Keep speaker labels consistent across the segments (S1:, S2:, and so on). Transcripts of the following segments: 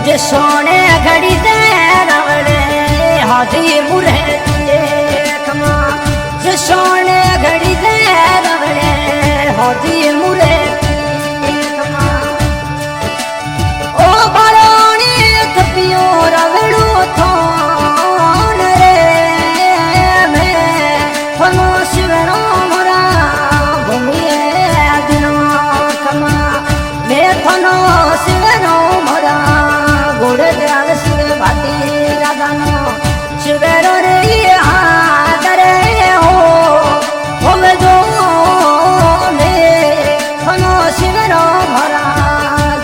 S1: जे सोने घड़ी दे रवड़े हाथी मुरे खमा जे सोने घड़ी दे रवड़े हाथी मुरे खमा ओ बड़ोनी थपियो रवड़ो थान रे मैं फनो शिवनो मोरा भूमिए दिनो खमा मैं फनो शिवनो मोरा गोड़ दयाल सिंह भाटी राधानो शिवेरो रे हादरे हो होवे जो में फनो शिवेरो भरा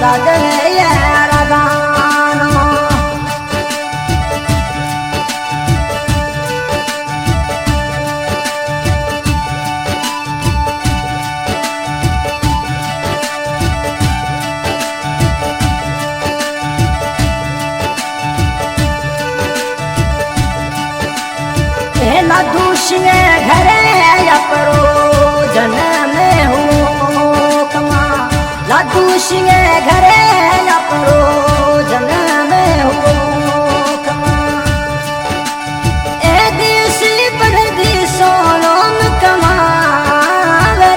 S1: दादने ये राधानो दूसरे घरे अपरो जन्म हो कमा दूसरे घरे अपरो जन्म हो कमा ए देसी परदेसो लोम कमा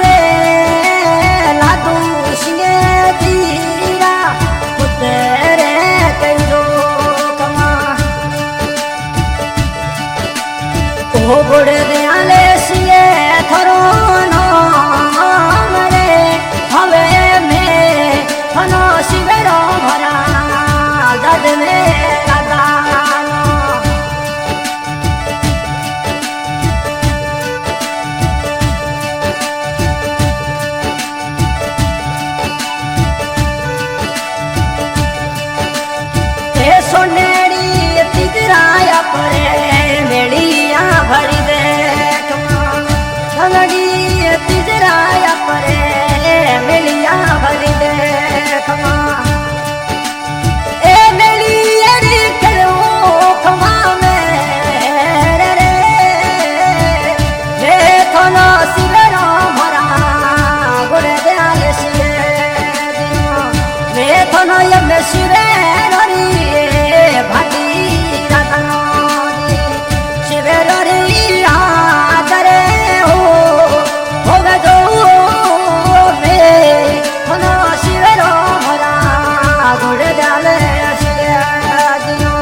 S1: रे दूसरे दीरा पुतरे करो कमा ओ गोड़ दयाले सिए थरो नाम रे हवे में फनो शिवेरो भरा जद में राधानो ए सोनेड़ी तिजराया परे मेड़िया भरी दे खंगड़ी तिजराया परे मेलिया भरी दे खमा ए मेलिया रे करो खमा मेरे रे वे थोनो शिवेरो भरा गोड़े दयाल शिवे दिनो वे थोनो यम शिवेरो रे भाटी राधानो शिवेरो रे आदरे हो होवे जो में फनो शिवेरो भरा गोड़ दयाल शिवे दिनो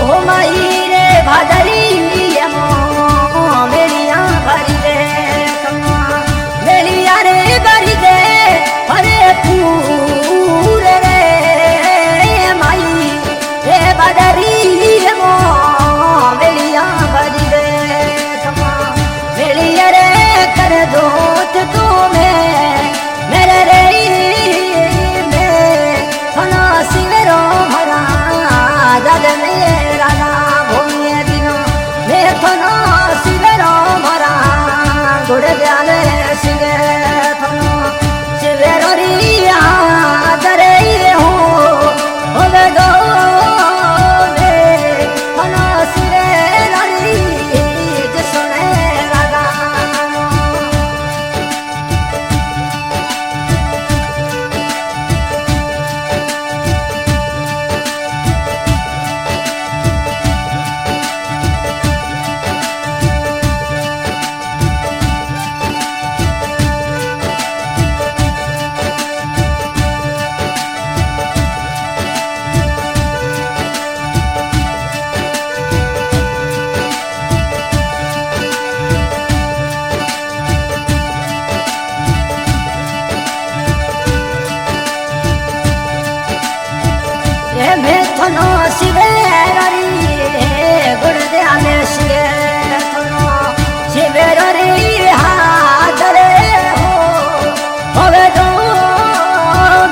S1: ओ माई रे भादरी यमो मेलिया भरी दे कमा मेलिया रे भरी दे हरे पूर रे माई रे भादरी यमो मेलिया भरी दे कमा मेलिया रे कर दो तो मेरे रे में फना शिवेरो भरा जद में राधा भूमि दिनो मैं फनो शिवेरो भरा गोड़ दयाल शिवे फनो शिवेरो रिया दरे हो होवे गो में फनो शिवेरो री जसने राधा मैं थनो शिवेरो री गोड़ दयाल शिवे थनो शिवेरो री हादरे हो होवे जो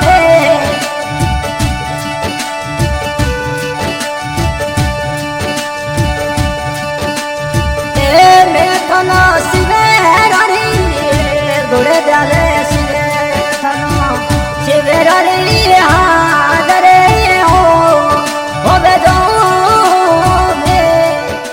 S1: में मैं थनो शिवेरो री गोड़ दयाल शिवे थनो शिवेरो री